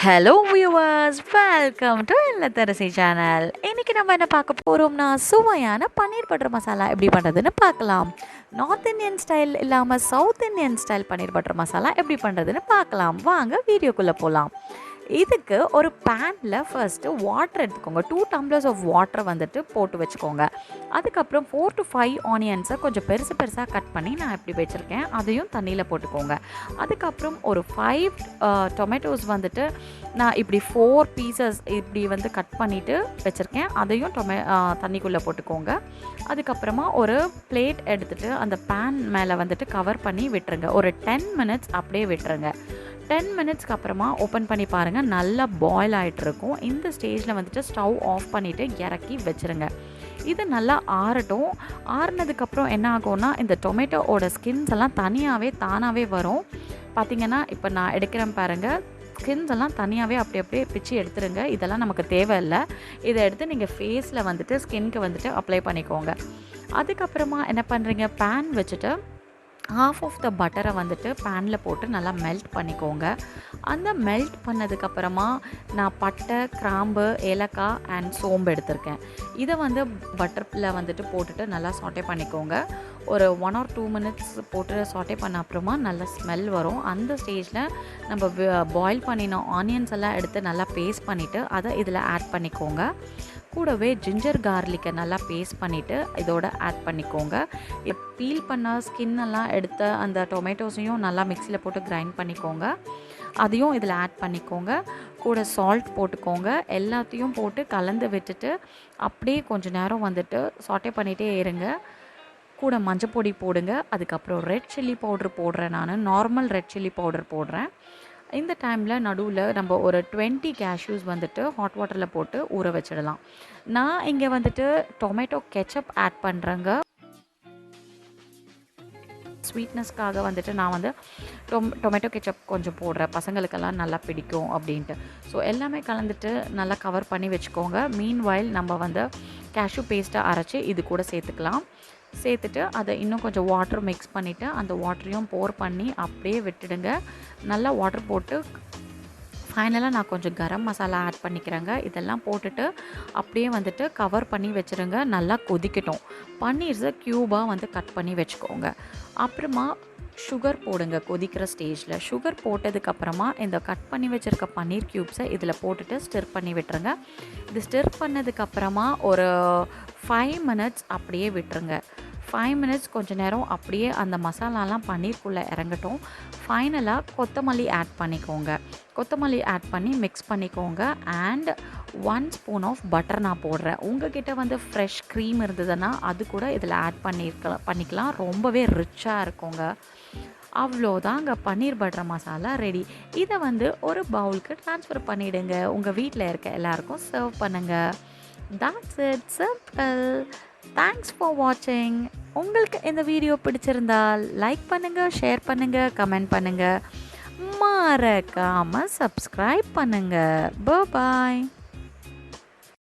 Hello viewers, welcome to Illatharasi channel. இன்றைக்கி நம்ம என்ன பார்க்க போகிறோம்னா சுவையான பன்னீர் பட்டர் மசாலா எப்படி பண்ணுறதுன்னு பார்க்கலாம். நார்த் இந்தியன் ஸ்டைல் இல்லாமல் சவுத் இந்தியன் ஸ்டைல் பன்னீர் பட்டர் மசாலா எப்படி பண்ணுறதுன்னு பார்க்கலாம். வாங்க வீடியோக்குள்ளே போகலாம். இதுக்கு ஒரு பேனில் ஃபர்ஸ்ட்டு வாட்டர் எடுத்துக்கோங்க. 2 டம்ளர்ஸ் ஆஃப் வாட்டரை வந்துட்டு போட்டு வச்சுக்கோங்க. அதுக்கப்புறம் 4 to 5 ஆனியன்ஸை கொஞ்சம் பெருசு பெருசாக கட் பண்ணி நான் இப்படி வச்சுருக்கேன், அதையும் தண்ணியில் போட்டுக்கோங்க. அதுக்கப்புறம் ஒரு 5 டொமேட்டோஸ் வந்துட்டு நான் இப்படி 4 பீசஸ் இப்படி வந்து கட் பண்ணிவிட்டு வச்சுருக்கேன், அதையும் தண்ணிக்குள்ளே போட்டுக்கோங்க. அதுக்கப்புறமா ஒரு பிளேட் எடுத்துகிட்டு அந்த பேன் மேலே வந்துட்டு கவர் பண்ணி விட்டுருங்க. ஒரு 10 மினிட்ஸ் அப்படியே விட்டுருங்க. 10 மினிட்ஸ்க்கு அப்புறமா ஓப்பன் பண்ணி பாருங்கள், நல்லா பாயில் ஆகிட்டுருக்கும். இந்த ஸ்டேஜில் வந்துட்டு ஸ்டவ் ஆஃப் பண்ணிவிட்டு இறக்கி வச்சுருங்க. இது நல்லா ஆறட்டும். ஆறுனதுக்கப்புறம் என்ன ஆகும்னா, இந்த டொமேட்டோவோட ஸ்கின்ஸ் எல்லாம் தானாகவே வரும். பார்த்திங்கன்னா இப்போ நான் எடுக்கிறேன் பாருங்கள், ஸ்கின்ஸ் எல்லாம் தனியாகவே அப்படியே பிச்சு எடுத்துருங்க. இதெல்லாம் நமக்கு தேவையில்லை. இதை எடுத்து நீங்கள் ஃபேஸில் வந்துட்டு ஸ்கின்க்கு வந்துட்டு அப்ளை பண்ணிக்கோங்க. அதுக்கப்புறமா என்ன பண்ணுறீங்க, பேன் வச்சுட்டு ஹாஃப் ஆஃப் த பட்டரை வந்துட்டு பேனில் போட்டு நல்லா மெல்ட் பண்ணிக்கோங்க. அந்த மெல்ட் பண்ணதுக்கப்புறமா நான் பட்டை, கிராம்பு, ஏலக்காய் அண்ட் சோம்பு எடுத்திருக்கேன். இதை வந்து பட்டரில் வந்துட்டு போட்டுட்டு நல்லா சாட்டே பண்ணிக்கோங்க. ஒரு 1 or 2 மினிட்ஸ் போட்டு சாட்டே பண்ண அப்புறமா நல்ல ஸ்மெல் வரும். அந்த ஸ்டேஜில் நம்ம பாயில் பண்ணின ஆனியன்ஸ் எல்லாம் எடுத்து நல்லா பேஸ்ட் பண்ணிவிட்டு அதை இதில் ஆட் பண்ணிக்கோங்க. கூடவே ஜிஞ்சர் கார்லிக்கை நல்லா பேஸ்ட் பண்ணிவிட்டு இதோட ஆட் பண்ணிக்கோங்க. பீல் பண்ண ஸ்கின்னெல்லாம் எடுத்த அந்த டொமேட்டோஸையும் நல்லா மிக்சியில் போட்டு கிரைண்ட் பண்ணிக்கோங்க. அதையும் இதில் ஆட் பண்ணிக்கோங்க. கூட சால்ட் போட்டுக்கோங்க. எல்லாத்தையும் போட்டு கலந்து விட்டுட்டு அப்படியே கொஞ்சம் நேரம் வந்துட்டு சாட்டே பண்ணிகிட்டே இருங்க. கூட மஞ்சப்பொடி போடுங்க. அதுக்கப்புறம் ரெட் சில்லி பவுடர் போடுறேன், நான் நார்மல் ரெட் சில்லி பவுடர் போடுறேன். இந்த டைமில் நடுவில் நம்ம ஒரு 20 கேஷ்யூஸ் வந்துட்டு ஹாட் வாட்டரில் போட்டு ஊற வச்சிடலாம். நான் இங்கே வந்துட்டு டொமேட்டோ கெச்சப் ஆட் பண்ணுறேங்க. ஸ்வீட்னஸ்க்காக வந்துட்டு நான் வந்து டொமேட்டோ கெச்சப் கொஞ்சம் போடுறேன், பசங்களுக்கெல்லாம் நல்லா பிடிக்கும் அப்படின்ட்டு. ஸோ எல்லாமே கலந்துட்டு நல்லா கவர் பண்ணி வச்சுக்கோங்க. மீன்வைல் நம்ம வந்து கேஷ்யூ பேஸ்ட்டை அரைச்சி இது கூட சேர்த்துட்டு அதை இன்னும் கொஞ்சம் வாட்டர் மிக்ஸ் பண்ணிவிட்டு அந்த வாட்டரையும் போர் பண்ணி அப்படியே விட்டுடுங்க. நல்லா வாட்டர் போட்டு ஃபைனலாக நான் கொஞ்சம் கரம் மசாலா ஆட் பண்ணிக்கிறேங்க. இதெல்லாம் போட்டுட்டு அப்படியே வந்துட்டு கவர் பண்ணி வச்சுருங்க. நல்லா கொதிக்கட்டும். பன்னீர்ஸை க்யூபாக வந்து கட் பண்ணி வச்சுக்கோங்க. அப்புறமா சுகர் போடுங்க. கொதிக்கிற ஸ்டேஜில் சுகர் போட்டதுக்கப்புறமா இந்த கட் பண்ணி வச்சுருக்க பன்னீர் க்யூப்ஸை இதில் போட்டுட்டு ஸ்டிர் பண்ணி விட்டுருங்க. இது ஸ்டிர் பண்ணதுக்கப்புறமா ஒரு 5 மினிட்ஸ் அப்படியே விட்டுருங்க. 5 மினிட்ஸ் கொஞ்சம் நேரம் அப்படியே அந்த மசாலாலாம் பன்னீருக்குள்ளே இறங்கட்டும். ஃபைனலாக கொத்தமல்லி ஆட் பண்ணிக்கோங்க. கொத்தமல்லி ஆட் பண்ணி மிக்ஸ் பண்ணிக்கோங்க. அண்ட் 1 ஸ்பூன் ஆஃப் பட்டர் நான் போடுறேன். உங்ககிட்ட வந்து ஃப்ரெஷ் க்ரீம் இருந்ததுன்னா அது கூட இதில் ஆட் பண்ணிக்கலாம். ரொம்பவே ரிச்சாக இருக்குங்க. அவ்வளோதாங்க, பன்னீர் பட்டர் மசாலா ரெடி. இதை வந்து ஒரு பவுலுக்கு ட்ரான்ஸ்ஃபர் பண்ணிவிடுங்க. உங்கள் வீட்டில் இருக்க எல்லாருக்கும் சர்வ் பண்ணுங்கள். That's it, simple. Thanks for watching. உங்களுக்கு இந்த வீடியோ பிடிச்சிருந்தால் லைக் பண்ணுங்கள், ஷேர் பண்ணுங்கள், கமெண்ட் பண்ணுங்கள். மறக்காமல் சப்ஸ்கிரைப் பண்ணுங்கள். பாய்.